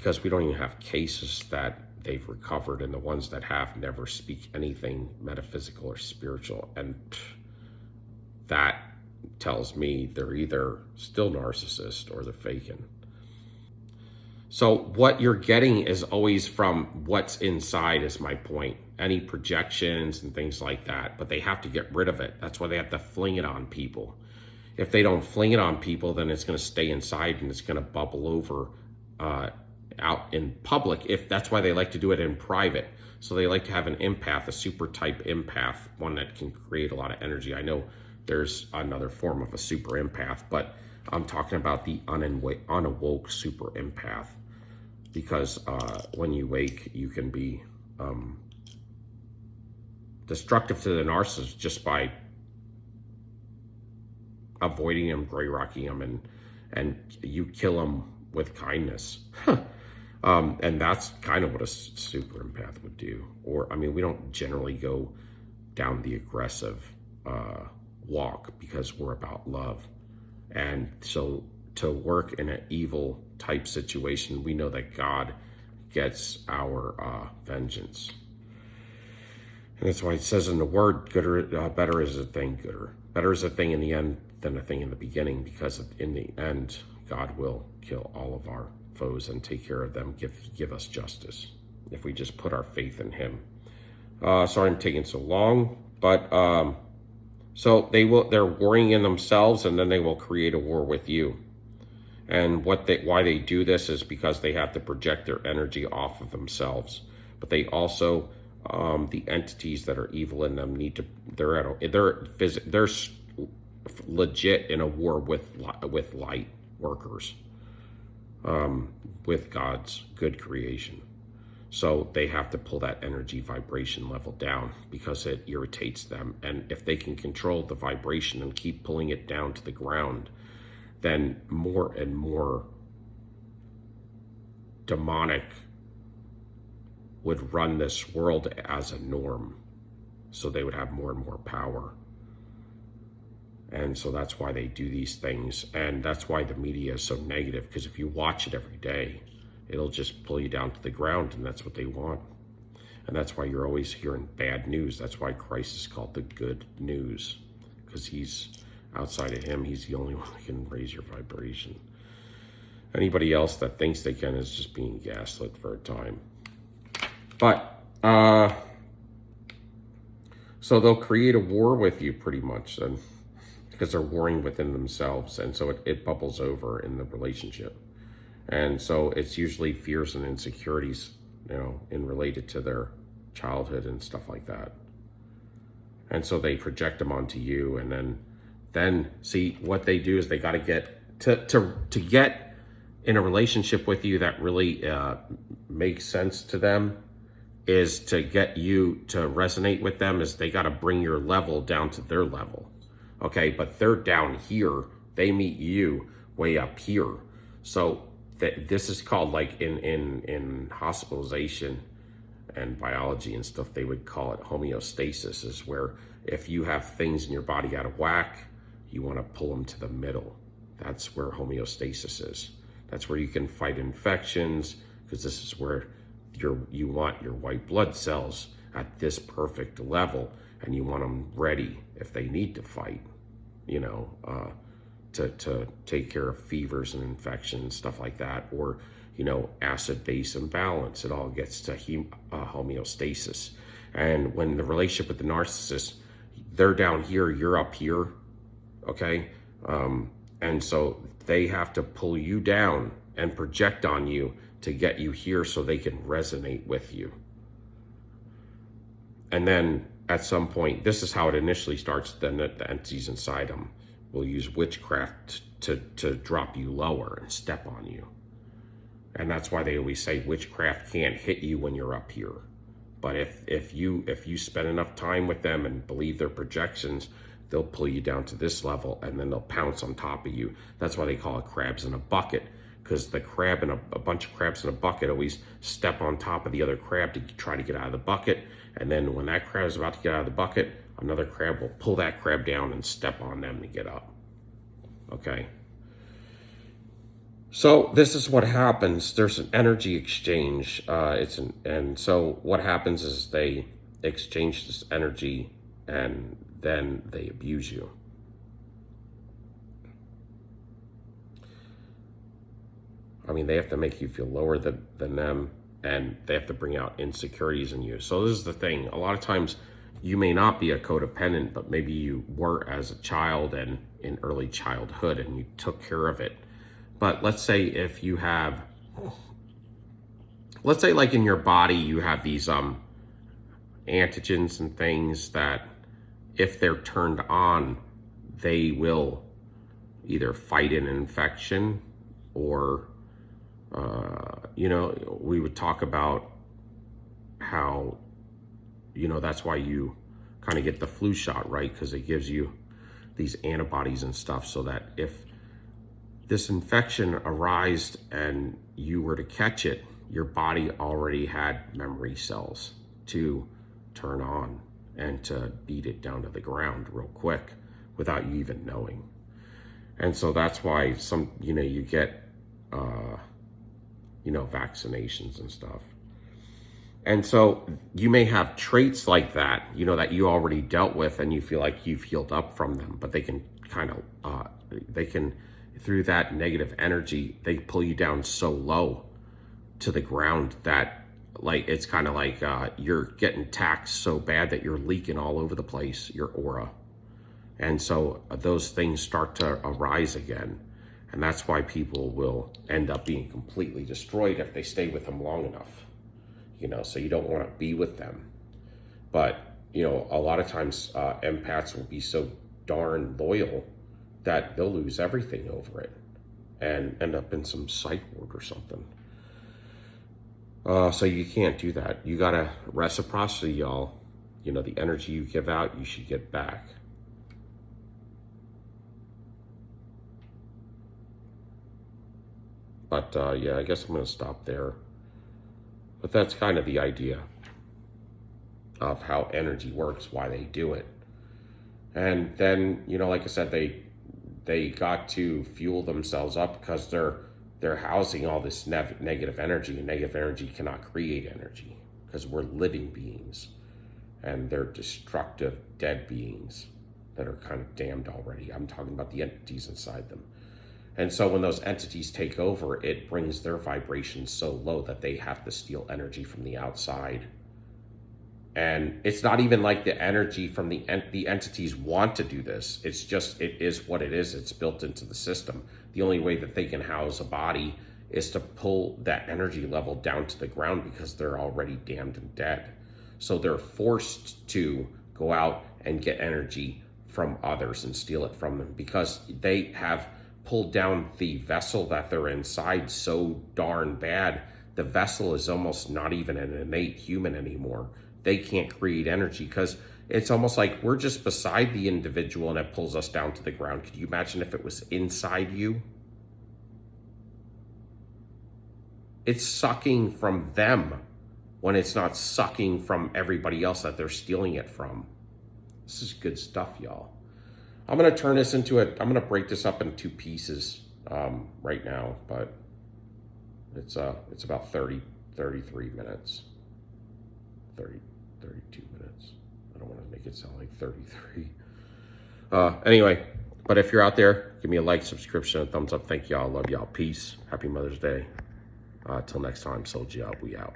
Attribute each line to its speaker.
Speaker 1: because we don't even have cases that they've recovered, and the ones that have never speak anything metaphysical or spiritual. And that tells me they're either still narcissist or they're faking. So what you're getting is always from what's inside, is my point. Any projections and things like that, but they have to get rid of it. That's why they have to fling it on people. If they don't fling it on people, then it's going to stay inside and it's going to bubble over out in public. If that's why they like to do it in private. So they like to have an empath, a super type empath, one that can create a lot of energy. I know there's another form of a super empath, but I'm talking about the unawoke super empath, because when you wake, you can be destructive to the narcissist just by avoiding him, gray rocking him, and you kill him with kindness. And that's kind of what a super empath would do. Or, I mean, we don't generally go down the aggressive walk because we're about love. And so to work in an evil type situation, we know that God gets our vengeance. And that's why it says in the word, better is a thing gooder. Better is a thing in the end than a thing in the beginning, because in the end, God will kill all of our foes and take care of them, give us justice, if we just put our faith in him. Sorry I'm taking so long, but so they're warring in themselves, and then they will create a war with you. And why they do this is because they have to project their energy off of themselves. But they also, the entities that are evil in them they're legit in a war with light workers, with God's good creation. So they have to pull that energy vibration level down because it irritates them. And if they can control the vibration and keep pulling it down to the ground, then more and more demonic would run this world as a norm. So they would have more and more power. And so that's why they do these things. And that's why the media is so negative, because if you watch it every day, it'll just pull you down to the ground, and that's what they want. And that's why you're always hearing bad news. That's why Christ is called the good news, because he's outside of him, he's the only one that can raise your vibration. Anybody else that thinks they can is just being gaslit for a time. But, so they'll create a war with you pretty much then, because they're warring within themselves. And so it bubbles over in the relationship. And so it's usually fears and insecurities, in related to their childhood and stuff like that. And so they project them onto you, and then see what they do is they got to get to get in a relationship with you that really makes sense to them, is to get you to resonate with them, is they got to bring your level down to their level. Okay, but they're down here, they meet you way up here. So this is called, like in hospitalization and biology and stuff, they would call it homeostasis, is where if you have things in your body out of whack, you want to pull them to the middle. That's where homeostasis is. That's where you can fight infections, because this is where you want your white blood cells at this perfect level, and you want them ready if they need to fight, to take care of fevers and infections, stuff like that, or, acid-base imbalance. It all gets to homeostasis. And when the relationship with the narcissist, they're down here, you're up here, okay? And so they have to pull you down and project on you to get you here so they can resonate with you. And then at some point, this is how it initially starts, then the entities inside them will use witchcraft to drop you lower and step on you. And that's why they always say witchcraft can't hit you when you're up here. But if you spend enough time with them and believe their projections, they'll pull you down to this level, and then they'll pounce on top of you. That's why they call it crabs in a bucket, because the crab and a bunch of crabs in a bucket always step on top of the other crab to try to get out of the bucket. And then when that crab is about to get out of the bucket, another crab will pull that crab down and step on them to get up. Okay. So this is what happens. There's an energy exchange. And so what happens is they exchange this energy and then they abuse you. I mean, they have to make you feel lower than them, and they have to bring out insecurities in you. So this is the thing. A lot of times you may not be a codependent, but maybe you were as a child and in early childhood and you took care of it. But let's say if you have, let's say like in your body, you have these antigens and things that if they're turned on, they will either fight an infection or, we would talk about how, that's why you kind of get the flu shot, right? Because it gives you these antibodies and stuff so that if this infection arised and you were to catch it, your body already had memory cells to turn on and to beat it down to the ground real quick without you even knowing. And so that's why you get, vaccinations and stuff. And so you may have traits like that, that you already dealt with and you feel like you've healed up from them, but they can through that negative energy, they pull you down so low to the ground that like, it's kind of like you're getting taxed so bad that you're leaking all over the place, your aura. And so those things start to arise again. And that's why people will end up being completely destroyed if they stay with them long enough. So you don't want to be with them. But, a lot of times empaths will be so darn loyal that they'll lose everything over it and end up in some psych ward or something. So you can't do that. You gotta reciprocity, y'all. The energy you give out, you should get back. But yeah, I guess I'm gonna stop there. But that's kind of the idea of how energy works, why they do it. And then, like I said, they got to fuel themselves up because they're housing all this negative energy, and negative energy cannot create energy because we're living beings and they're destructive dead beings that are kind of damned already. I'm talking about the entities inside them. And so when those entities take over, it brings their vibrations so low that they have to steal energy from the outside. And it's not even like the energy from the entities want to do this. It's just, it is what it is. It's built into the system. The only way that they can house a body is to pull that energy level down to the ground because they're already damned and dead. So they're forced to go out and get energy from others and steal it from them because they have pulled down the vessel that they're inside so darn bad. The vessel is almost not even an innate human anymore. They can't create energy because it's almost like we're just beside the individual and it pulls us down to the ground. Could you imagine if it was inside you? It's sucking from them when it's not sucking from everybody else that they're stealing it from. This is good stuff, y'all. I'm going to turn this into I'm going to break this up into 2 pieces right now, but it's about 33 minutes. 32 minutes. I don't want to make it sound like 33. Anyway, but if you're out there, give me a like, subscription, a thumbs up. Thank y'all. Love y'all. Peace. Happy Mother's Day. Till next time, sold you out. We out.